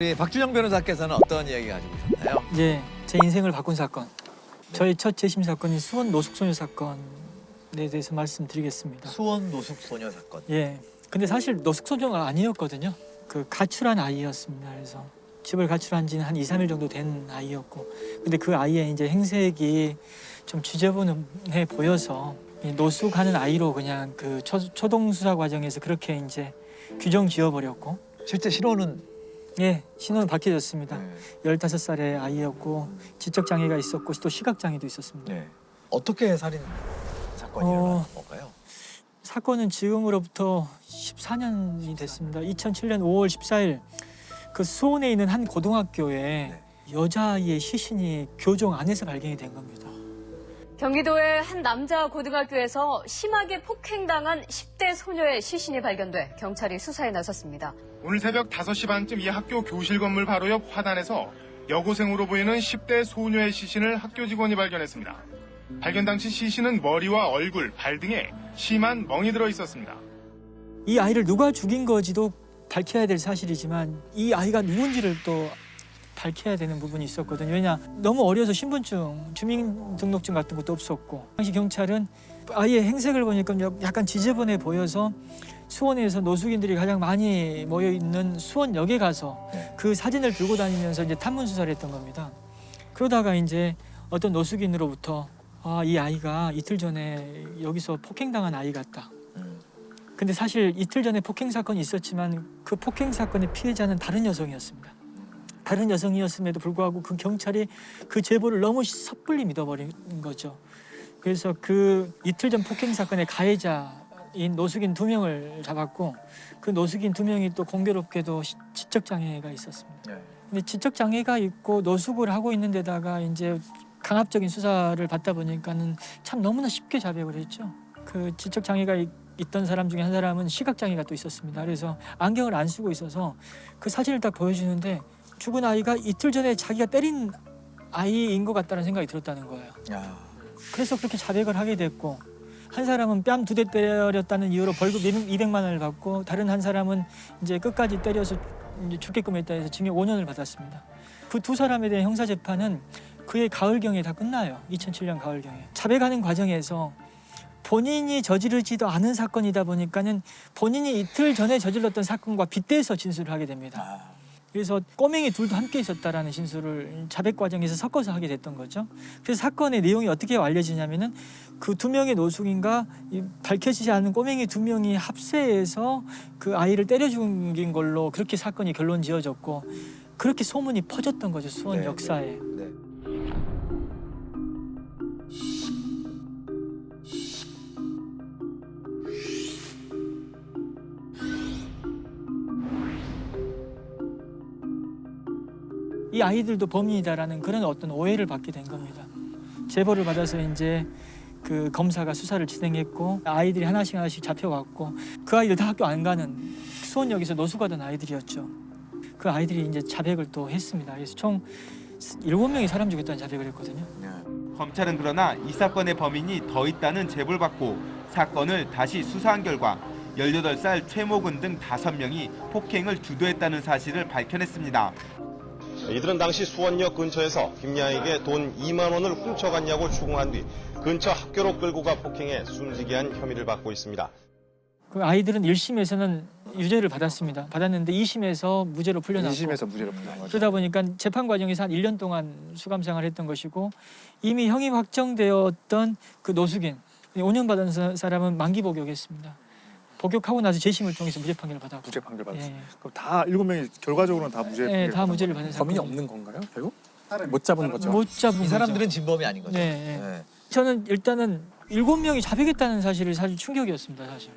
우리 박준영 변호사께서는 어떤 이야기 가지고 오셨나요? 예, 제 인생을 바꾼 사건. 저의 첫 재심 사건인 수원 노숙소녀 사건에 대해서 말씀드리겠습니다. 수원 노숙소녀 사건. 예, 근데 사실 노숙소녀가 아니었거든요. 그 가출한 아이였습니다. 그래서 집을 가출한 지는 한 2, 3일 정도 된 아이였고, 근데 그 아이의 이제 행색이 좀 지저분해 보여서 이 노숙하는 아이로 그냥 그 초동 수사 과정에서 그렇게 이제 규정 지어버렸고, 실제 신원은 예, 신원은 밝혀졌습니다. 네. 15살의 아이였고 지적 장애가 있었고 또 시각 장애도 있었습니다. 네. 어떻게 살인 사건이 일어난 건가요? 사건은 지금으로부터 14년이 됐습니다. 2007년 5월 14일 그 수원에 있는 한 고등학교에 네. 여자아이의 시신이 교정 안에서 발견이 된 겁니다. 경기도의 한 남자 고등학교에서 심하게 폭행당한 10대 소녀의 시신이 발견돼 경찰이 수사에 나섰습니다. 오늘 새벽 5시 반쯤 이 학교 교실 건물 바로 옆 화단에서 여고생으로 보이는 10대 소녀의 시신을 학교 직원이 발견했습니다. 발견 당시 시신은 머리와 얼굴, 발 등에 심한 멍이 들어 있었습니다. 이 아이를 누가 죽인 거지도 밝혀야 될 사실이지만 이 아이가 누군지를 또 밝혀야 되는 부분이 있었거든요. 왜냐, 너무 어려서 신분증, 주민등록증 같은 것도 없었고, 당시 경찰은 아이의 행색을 보니까 약간 지저분해 보여서 수원에서 노숙인들이 가장 많이 모여 있는 수원역에 가서 그 사진을 들고 다니면서 이제 탐문 수사를 했던 겁니다. 그러다가 이제 어떤 노숙인으로부터 이 아이가 이틀 전에 여기서 폭행당한 아이 같다. 근데 사실 이틀 전에 폭행 사건이 있었지만 그 폭행 사건의 피해자는 다른 여성이었습니다. 다른 여성이었음에도 불구하고 그 경찰이 그 제보를 너무 섣불리 믿어버린 거죠. 그래서 그 이틀 전 폭행 사건의 가해자인 노숙인 2명을 잡았고, 그 노숙인 2명이 또 공교롭게도 지적 장애가 있었습니다. 근데 지적 장애가 있고 노숙을 하고 있는 데다가 이제 강압적인 수사를 받다 보니까는 참 너무나 쉽게 자백을 했죠. 그 지적 장애가 있던 사람 중에 한 사람은 시각 장애가 또 있었습니다. 그래서 안경을 안 쓰고 있어서 그 사진을 딱 보여주는데 죽은 아이가 이틀 전에 자기가 때린 아이인 것 같다는 생각이 들었다는 거예요. 그래서 그렇게 자백을 하게 됐고, 한 사람은 뺨 2대 때렸다는 이유로 벌금 200만 원을 받고, 다른 한 사람은 이제 끝까지 때려서 이제 죽게끔 했다 해서 징역 5년을 받았습니다. 그 두 사람에 대한 형사 재판은 그해 가을경에 다 끝나요. 2007년 가을경에. 자백하는 과정에서 본인이 저지르지도 않은 사건이다 보니까는 본인이 이틀 전에 저질렀던 사건과 빗대서 진술을 하게 됩니다. 그래서 꼬맹이 둘도 함께 있었다라는 진술을 자백 과정에서 섞어서 하게 됐던 거죠. 그래서 사건의 내용이 어떻게 알려지냐면은 그 2명의 노숙인과 밝혀지지 않은 꼬맹이 2명이 합세해서 그 아이를 때려 죽인 걸로 그렇게 사건이 결론 지어졌고, 그렇게 소문이 퍼졌던 거죠, 수원 역사에. 이 아이들도 범인이다라는 그런 어떤 오해를 받게 된 겁니다. 제보를 받아서 이제 그 검사가 수사를 진행했고, 아이들이 하나씩 잡혀왔고, 그 아이들 다 학교 안 가는 수원역에서 노숙하던 아이들이었죠. 그 아이들이 이제 자백을 또 했습니다. 그래서 총 7명이 사람 죽였다는 자백을 했거든요. 검찰은 그러나 이 사건의 범인이 더 있다는 제보를 받고 사건을 다시 수사한 결과 18살 최모근 등 5명이 폭행을 주도했다는 사실을 밝혀냈습니다. 이들은 당시 수원역 근처에서 김양에게 돈 2만 원을 훔쳐갔냐고 추궁한 뒤 근처 학교로 끌고 가 폭행해 숨지게 한 혐의를 받고 있습니다. 그 아이들은 1심에서는 유죄를 받았는데 2심에서 무죄로 풀려났고, 2심에서 무죄로 풀려나죠. 그러다 보니까 재판 과정에서 한 1년 동안 수감 생활을 했던 것이고, 이미 형이 확정되었던 그 노숙인 5년 받은 사람은 만기 복역했습니다. 복역하고 나서 재심을 통해서 무죄 판결을 받았고. 무죄 판결 받았어요. 예. 그럼 다 7명이 결과적으로는 다 무죄. 네, 다 무죄를 받은 범인이 사건. 없는 건가요, 결국? 못 잡은 거죠. 못 잡은 이 사람들은 거죠. 진범이 아닌 거죠. 네. 저는 일단은 7명이 자백했다는 사실이 사실 충격이었습니다, 사실.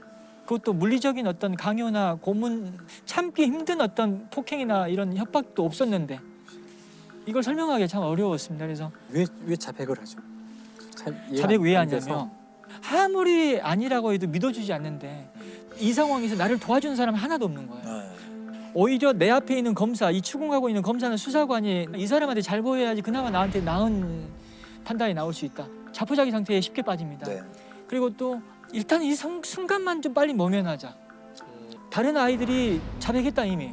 그것도 물리적인 어떤 강요나 고문, 참기 힘든 어떤 폭행이나 이런 협박도 없었는데 이걸 설명하기 참 어려웠습니다. 그래서 왜 자백을 하죠? 자백 왜 안 돼서? 하냐면 아무리 아니라고 해도 믿어주지 않는데 이 상황에서 나를 도와준 사람이 하나도 없는 거예요. 오히려 내 앞에 있는 검사, 이 추궁하고 있는 검사는 수사관이 이 사람한테 잘 보여야지 그나마 나한테 나은 판단이 나올 수 있다. 자포자기 상태에 쉽게 빠집니다. 그리고 또 일단 이 순간만 좀 빨리 모면하자. 다른 아이들이 자백했다 이미.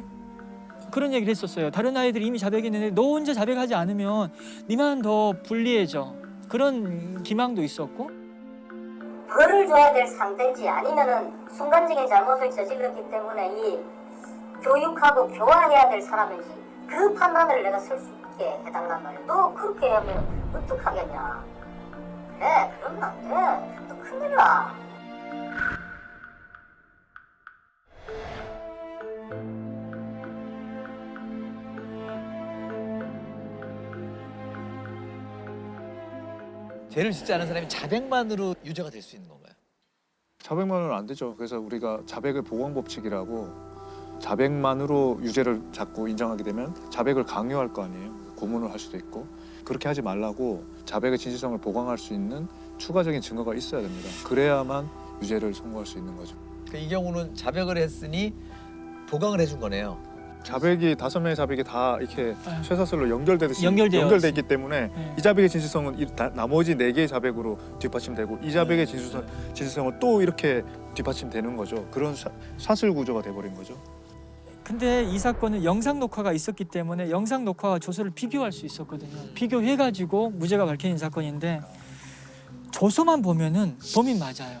그런 얘기를 했었어요. 다른 아이들이 이미 자백했는데 너 혼자 자백하지 않으면 니만 더 불리해져. 그런 기망도 있었고. 벌을 줘야 될 상대인지 아니면은 순간적인 잘못을 저질렀기 때문에 이 교육하고 교화해야 될 사람인지 그 판단을 내가 쓸 수 있게 해달란 말이야. 너 그렇게 하면 어떡하겠냐. 그래, 그러면 안 돼. 너 큰일 나. 죄를 짓지 않은 사람이 자백만으로 유죄가 될 수 있는 건가요? 자백만으로는 안 되죠. 그래서 우리가 자백의 보강 법칙이라고 자백만으로 유죄를 자꾸 인정하게 되면 자백을 강요할 거 아니에요. 고문을 할 수도 있고 그렇게 하지 말라고 자백의 진실성을 보강할 수 있는 추가적인 증거가 있어야 됩니다. 그래야만 유죄를 선고할 수 있는 거죠. 그러니까 이 경우는 자백을 했으니 보강을 해준 거네요. 자백이 5명의 자백이 다 이렇게 아. 쇠사슬로 연결돼 연결되어 있기 때문에 네. 이 자백의 진실성은 나머지 4개의 자백으로 뒷받침되고 이 자백의 진실성은 또 이렇게 뒷받침되는 거죠. 그런 사슬 구조가 돼버린 거죠. 근데 이 사건은 영상 녹화가 있었기 때문에 영상 녹화와 조서를 비교할 수 있었거든요. 비교해가지고 무죄가 밝혀진 사건인데 조서만 보면은 범인 맞아요.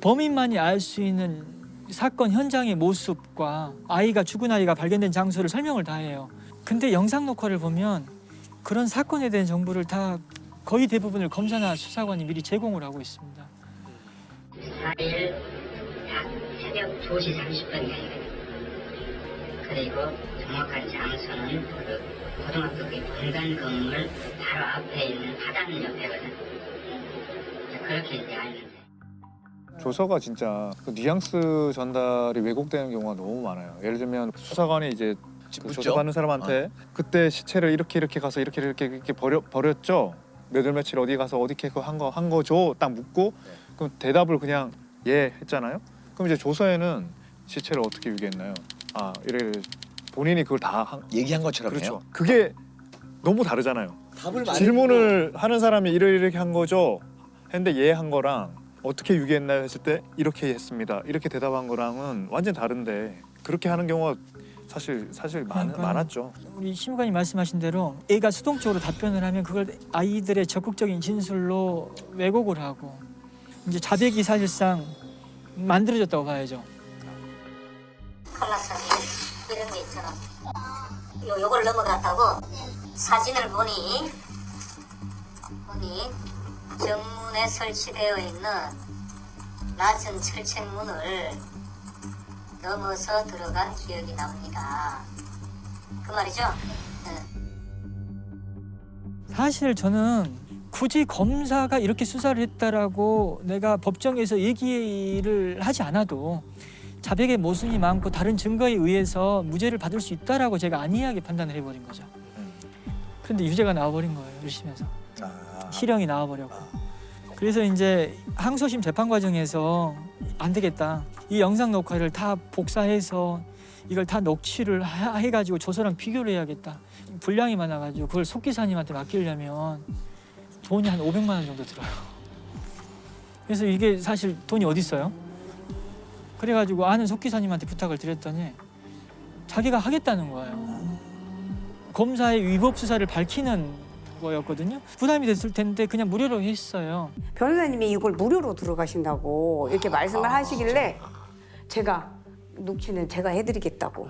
범인만이 알 수 있는 사건 현장의 모습과 아이가 죽은 아이가 발견된 장소를 설명을 다 해요. 근데 영상 녹화를 보면 그런 사건에 대한 정보를 다 거의 대부분을 검사나 수사관이 미리 제공을 하고 있습니다. 4일 새벽 2시 30분경이거든요. 그리고 정확한 장소는 그 고등학교 본관 건물 바로 앞에 있는 화단 옆에거든요. 그렇게 이제 알면 조서가 진짜 그 뉘앙스 전달이 왜곡되는 경우가 너무 많아요. 예를 들면 수사관이 이제 그 묻죠? 조사받는 사람한테 그때 시체를 이렇게 가서 이렇게 버렸죠. 몇월 며칠 어디 가서 어디게 한 거죠. 딱 묻고 그럼 대답을 그냥 예 했잖아요. 그럼 이제 조서에는 시체를 어떻게 유기했나요? 아 이래 본인이 그걸 다 얘기한 것처럼 그렇죠. 해요. 그게 너무 다르잖아요. 답을 많이 질문을 하는 사람이 이렇게 한 거죠. 했는데 예 한 거랑 어떻게 유기했나요 했을 때 이렇게 했습니다. 이렇게 대답한 거랑은 완전 다른데 그렇게 하는 경우가 사실 많았죠. 우리 심의관이 말씀하신 대로 A가 수동적으로 답변을 하면 그걸 아이들의 적극적인 진술로 왜곡을 하고 이제 자백이 사실상 만들어졌다고 봐야죠. 컬러 사진 이런 게 있잖아. 요걸 넘어갔다고 사진을 보니 정문에 설치되어 있는 낮은 철책문을 넘어서 들어간 기억이 납니다. 그 말이죠? 사실 저는 굳이 검사가 이렇게 수사를 했다라고 내가 법정에서 얘기를 하지 않아도 자백의 모순이 많고 다른 증거에 의해서 무죄를 받을 수 있다라고 제가 안이하게 판단을 해버린 거죠. 그런데 유죄가 나와버린 거예요. 1심에서. 실형이 나와버렸고. 그래서 이제 항소심 재판 과정에서 안 되겠다. 이 영상 녹화를 다 복사해서 이걸 다 녹취를 해가지고 조서랑 비교를 해야겠다. 분량이 많아가지고 그걸 속기사님한테 맡기려면 돈이 한 500만 원 정도 들어요. 그래서 이게 사실 돈이 어디 있어요? 그래가지고 아는 속기사님한테 부탁을 드렸더니 자기가 하겠다는 거예요. 검사의 위법 수사를 밝히는 거였거든요. 부담이 됐을 텐데 그냥 무료로 했어요. 변호사님이 이걸 무료로 들어가신다고 이렇게 말씀을 하시길래 제가 녹취는 제가 해드리겠다고.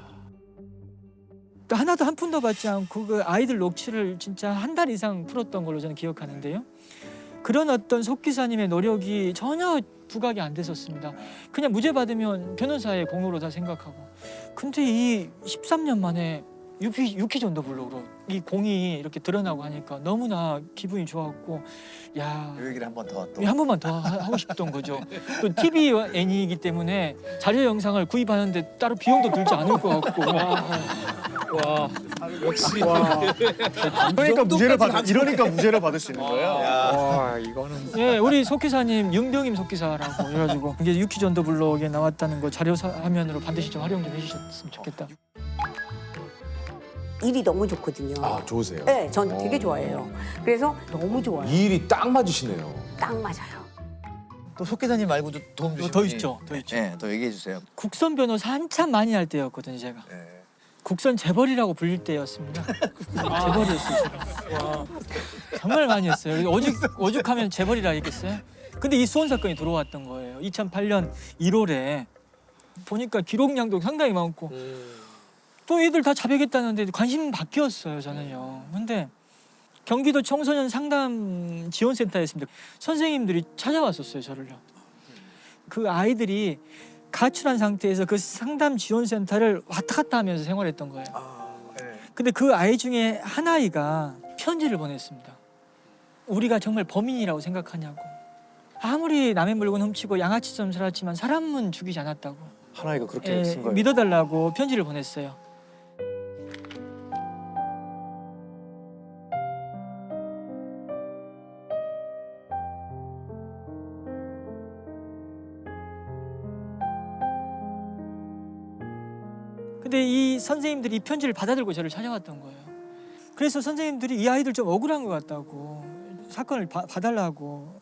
하나도 한 푼도 받지 않고 그 아이들 녹취를 진짜 한 달 이상 풀었던 걸로 저는 기억하는데요. 그런 어떤 속기사님의 노력이 전혀 부각이 안 됐었습니다. 그냥 무죄 받으면 변호사의 공로로 다 생각하고. 근데 이 13년 만에 유키 전도블록으로 이 공이 이렇게 드러나고 하니까 너무나 기분이 좋았고, 야, 이 얘기를 한 번만 더 하고 싶던 거죠. 또 TV 애니이기 때문에 자료 영상을 구입하는데 따로 비용도 들지 않을 것 같고. 와, 역시. 이러니까 무죄를 받을 수 있는 거예요. 와 이거는 예, 우리 속기사님 윤병임 속기사라고 해가지고 이게 유키 전도블록에 나왔다는 거 자료 화면으로 반드시 좀 활용 좀 해주셨으면 좋겠다. 일이 너무 좋거든요. 아, 좋으세요? 네, 전 되게 좋아해요. 그래서 너무 좋아요. 이 일이 딱 맞으시네요. 딱 맞아요. 또 속기사님 말고도 도움 주신 더 분이- 있죠, 더 있죠. 네, 더 얘기해 주세요. 국선 변호사 한참 많이 할 때였거든요, 제가. 네. 국선 재벌이라고 불릴 때였습니다. 재벌이었어요. 제가. 정말 많이 했어요. 오죽하면 재벌이라 했겠어요. 근데 이 수원 사건이 들어왔던 거예요. 2008년 1월에 보니까 기록량도 상당히 많고 또 애들 다 자백했다는데 관심 바뀌었어요. 저는요. 근데 경기도 청소년 상담 지원센터였습니다. 선생님들이 찾아왔었어요. 저를요. 그 아이들이 가출한 상태에서 그 상담 지원센터를 왔다 갔다 하면서 생활했던 거예요. 근데 그 아이 중에 한 아이가 편지를 보냈습니다. 우리가 정말 범인이라고 생각하냐고. 아무리 남의 물건 훔치고 양아치처럼 살았지만 사람은 죽이지 않았다고. 한 아이가 그렇게 쓴 거예요. 믿어달라고 편지를 보냈어요. 근데 이 선생님들이 이 편지를 받아들고 저를 찾아왔던 거예요. 그래서 선생님들이 이 아이들 좀 억울한 것 같다고 사건을 봐달라고.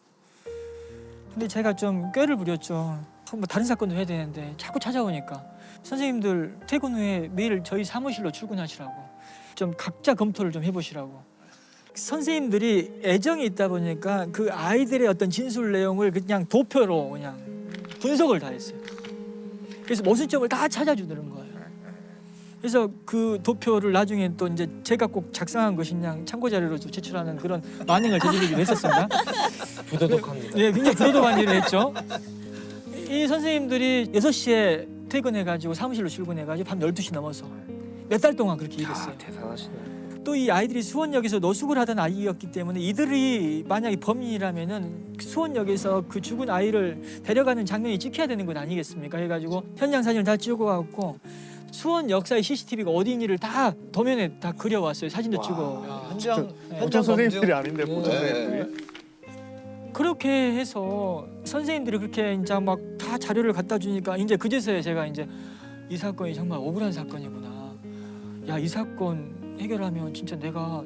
근데 제가 좀 꾀를 부렸죠. 뭐 다른 사건도 해야 되는데 자꾸 찾아오니까 선생님들 퇴근 후에 매일 저희 사무실로 출근하시라고 좀 각자 검토를 좀 해보시라고. 선생님들이 애정이 있다 보니까 그 아이들의 어떤 진술 내용을 그냥 도표로 그냥 분석을 다 했어요. 그래서 모순점을 다 찾아주는 거예요. 그래서 그 도표를 나중에 또 이제 제가 꼭 작성한 것이냐 참고 자료로 제출하는 그런 만행을 저지르기도 했었습니다. 부도덕합니다. 네, 굉장히 부도덕한 일을 했죠. 이 선생님들이 6시에 퇴근해가지고 사무실로 출근해가지고 밤 12시 넘어서 몇 달 동안 그렇게 일했어요. 대단하시네. 또 이 아이들이 수원역에서 노숙을 하던 아이였기 때문에 이들이 만약에 범인이라면은 수원역에서 그 죽은 아이를 데려가는 장면이 찍혀야 되는 것 아니겠습니까? 해가지고 현장 사진을 다 찍어갖고 수원 역사의 CCTV가 어디인지를 다 도면에 다 그려왔어요. 사진도 찍어. 현장 선생님들이 아닌데 보통 선생님들이. 그렇게 해서 선생님들이 그렇게 이제 막 다 자료를 갖다 주니까 이제 그제서야 제가 이제 이 사건이 정말 억울한 사건이구나. 야, 이 사건 해결하면 진짜 내가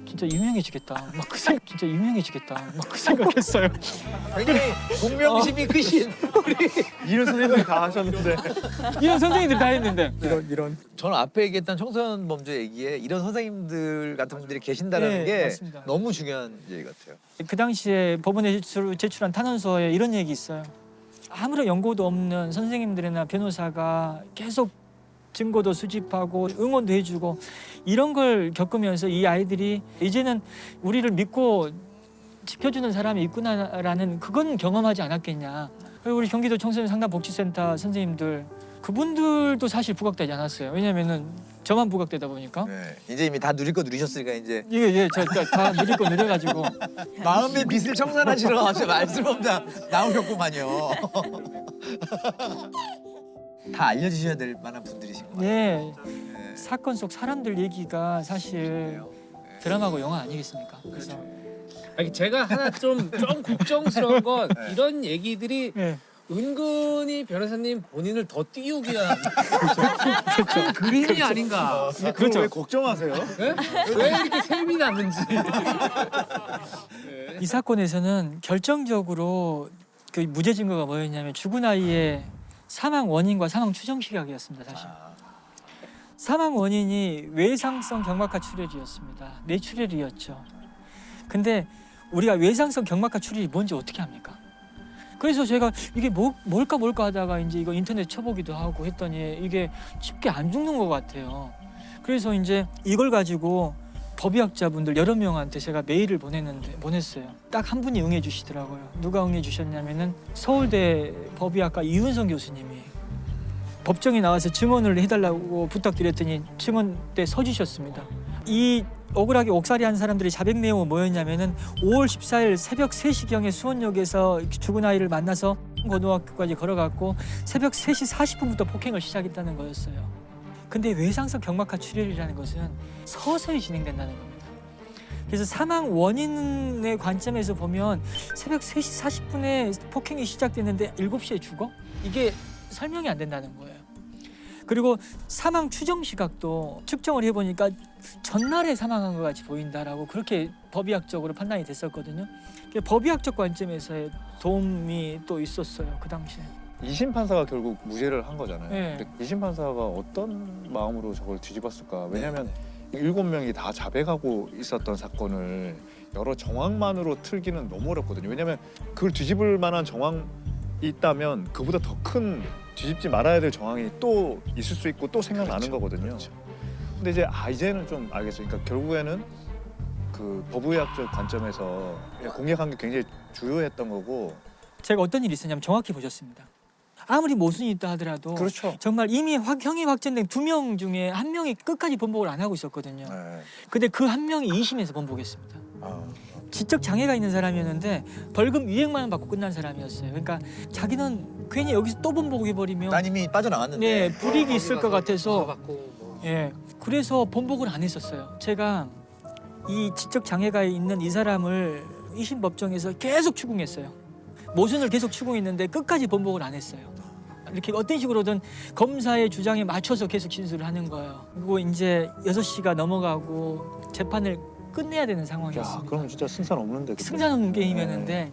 진짜 유명해지겠다. 막 그 진짜 유명해지겠다. 막 그 생각했어요. 굉장히 공명심이 크신 이런 선생님들이 다 하셨는데. 이런 선생님들이 다 했는데. 이런. 저는 앞에 얘기했던 청소년 범죄 얘기에 이런 선생님들 같은 분들이 계신다는 게 맞습니다. 너무 중요한 얘기 같아요. 그 당시에 법원에 제출한 탄원서에 이런 얘기 있어요. 아무런 연고도 없는 선생님들이나 변호사가 계속 증거도 수집하고 응원도 해주고 이런 걸 겪으면서 이 아이들이 이제는 우리를 믿고 지켜주는 사람이 있구나라는 그건 경험하지 않았겠냐. 우리 경기도 청소년 상담복지센터 선생님들 그분들도 사실 부각되지 않았어요. 왜냐면은 저만 부각되다 보니까. 네. 이제 이미 다 누릴 거 누리셨으니까 이제 다 누릴 거 누려가지고 마음의 빚을 청산하시러 말씀 없다 나오셨구만요. 다 알려주셔야 될 만한 분들이신 것 같아요. 네. 사건 속 사람들 얘기가 사실 드라마고 영화 아니겠습니까? 그래서 아니 제가 하나 좀 걱정스러운 건 이런 얘기들이 네. 은근히 변호사님 본인을 더 띄우기 위한 큰 그림이 아닌가. 그렇죠. 왜 걱정하세요? 네? 왜 이렇게 셈이 났는지. 이 사건에서는 결정적으로 그 무죄 증거가 뭐였냐면 죽은 아이의 사망 원인과 사망 추정 시각이었습니다. 사실 사망 원인이 외상성 경막하 출혈이었습니다. 뇌출혈이었죠. 근데 우리가 외상성 경막하 출혈이 뭔지 어떻게 합니까? 그래서 제가 이게 뭘까 하다가 이제 이거 인터넷 쳐보기도 하고 했더니 이게 쉽게 안 죽는 것 같아요. 그래서 이제 이걸 가지고 법의학자분들 여러 명한테 제가 메일을 보냈어요. 딱 한 분이 응해 주시더라고요. 누가 응해 주셨냐면은 서울대 법의학과 이윤성 교수님이 법정에 나와서 증언을 해달라고 부탁드렸더니 증언 때 서주셨습니다. 이 억울하게 옥살이한 사람들의 자백 내용은 뭐였냐면은 5월 14일 새벽 3시경에 수원역에서 죽은 아이를 만나서 고등학교까지 걸어갔고 새벽 3시 40분부터 폭행을 시작했다는 거였어요. 근데 외상성 경막하 출혈이라는 것은 서서히 진행된다는 겁니다. 그래서 사망 원인의 관점에서 보면 새벽 3시 40분에 폭행이 시작됐는데 7시에 죽어? 이게 설명이 안 된다는 거예요. 그리고 사망 추정 시각도 측정을 해보니까 전날에 사망한 것 같이 보인다라고 그렇게 법의학적으로 판단이 됐었거든요. 법의학적 관점에서의 도움이 또 있었어요. 그 당시에. 2심 판사가 결국 무죄를 한 거잖아요. 네. 근데 2심 판사가 어떤 마음으로 저걸 뒤집었을까? 왜냐하면 7명이 다 자백하고 있었던 사건을 여러 정황만으로 틀기는 너무 어렵거든요. 왜냐하면 그걸 뒤집을 만한 정황이 있다면 그보다 더 큰 뒤집지 말아야 될 정황이 또 있을 수 있고 또 생각나는 거거든요. 근데 이제 이제는 좀 알겠어요. 그러니까 결국에는 그 법의학적 관점에서 공개한 게 굉장히 주요했던 거고. 제가 어떤 일이 있었냐면 정확히 보셨습니다. 아무리 모순이 있다 하더라도 그렇죠. 정말 이미 형이 확정된 2명 중에 1명이 끝까지 번복을 안 하고 있었거든요. 근데 그 1명이 2심에서 번복했습니다. 지적 장애가 있는 사람이었는데 벌금 200만 원 받고 끝난 사람이었어요. 그러니까 자기는 괜히 여기서 또 번복해버리면 난 이미 빠져나갔는데. 네, 불이익이 있을 것 같아서 예, 그래서 번복을 안 했었어요. 제가 이 지적 장애가 있는 이 사람을 2심 법정에서 계속 추궁했어요. 모순을 계속 추궁했는데 끝까지 번복을 안 했어요. 이렇게 어떤 식으로든 검사의 주장에 맞춰서 계속 진술을 하는 거예요. 그리고 이제 6시가 넘어가고 재판을 끝내야 되는 상황이었습니다. 그럼 진짜 승산 없는데. 승산 없는 게임이었는데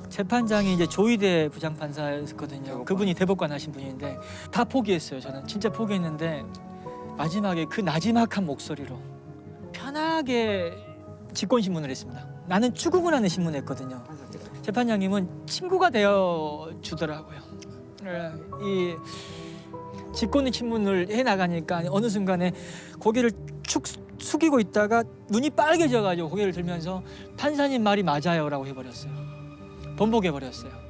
재판장이 이제 조희대 부장판사였거든요. 그분이 대법관 하신 분인데 다 포기했어요. 저는 진짜 포기했는데 마지막에 그 나지막한 목소리로 편하게 직권신문을 했습니다. 나는 추궁을 하는 신문을 했거든요. 재판장님은 친구가 되어 주더라고요. 이 직권의 신문을 해 나가니까 어느 순간에 고개를 축 숙이고 있다가 눈이 빨개져가지고 고개를 들면서 판사님 말이 맞아요라고 해버렸어요. 번복해버렸어요.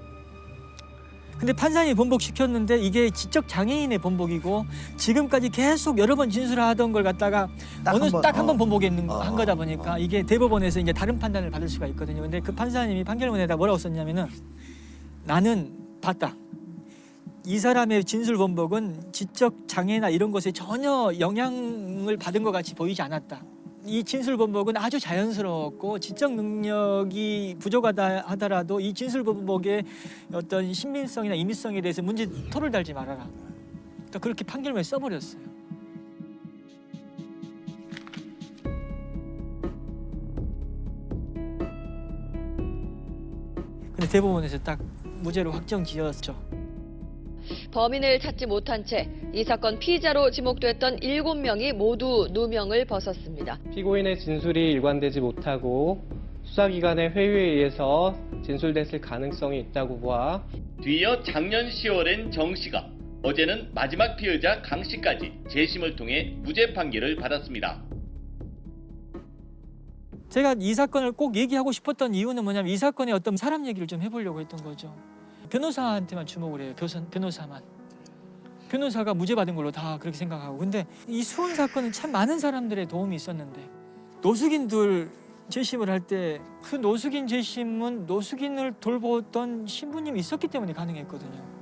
근데 판사님이 번복시켰는데 이게 지적 장애인의 번복이고 지금까지 계속 여러 번 진술하던 걸 갖다가 딱 한 번 번복한 거다 보니까 이게 대법원에서 이제 다른 판단을 받을 수가 있거든요. 근데 그 판사님이 판결문에다 뭐라고 썼냐면은 나는 봤다. 이 사람의 진술 번복은 지적 장애나 이런 것에 전혀 영향을 받은 것 같이 보이지 않았다. 이 진술 번복은 아주 자연스러웠고 지적 능력이 부족하다 하더라도 이 진술 번복의 어떤 신빙성이나 임의성에 대해서 문제 토를 달지 말아라. 그러니까 그렇게 판결문에 써버렸어요. 근데 대법원에서 딱 무죄로 확정지었죠. 범인을 찾지 못한 채 이 사건 피의자로 지목됐던 7명이 모두 누명을 벗었습니다. 피고인의 진술이 일관되지 못하고 수사기관의 회유에 의해서 진술됐을 가능성이 있다고 보아 뒤이어 작년 10월엔 정 씨가 어제는 마지막 피의자 강 씨까지 재심을 통해 무죄 판결을 받았습니다. 제가 이 사건을 꼭 얘기하고 싶었던 이유는 뭐냐면 이 사건의 어떤 사람 얘기를 좀 해보려고 했던 거죠. 변호사한테만 주목을 해요. 변호사만. 변호사가 무죄 받은 걸로 다 그렇게 생각하고. 근데 이 수원 사건은 참 많은 사람들의 도움이 있었는데 노숙인들 재심을 할 때 그 노숙인 재심은 노숙인을 돌보던 신부님이 있었기 때문에 가능했거든요.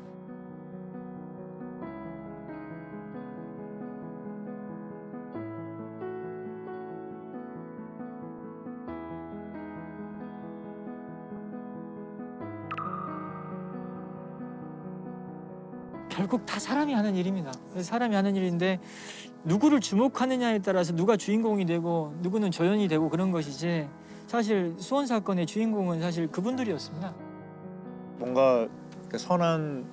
결국 다 사람이 하는 일입니다. 사람이 하는 일인데 누구를 주목하느냐에 따라서 누가 주인공이 되고 누구는 조연이 되고 그런 것이지 사실 수원 사건의 주인공은 사실 그분들이었습니다. 뭔가 선한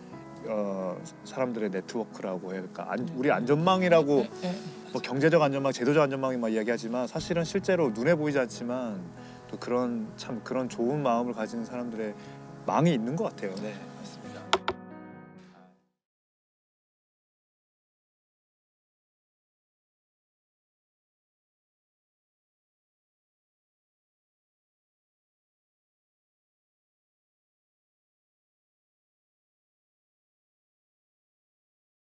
사람들의 네트워크라고 해야 될까? 우리 안전망이라고 뭐 경제적 안전망, 제도적 안전망이 막 이야기하지만 사실은 실제로 눈에 보이지 않지만 또 그런 좋은 마음을 가진 사람들의 망이 있는 것 같아요.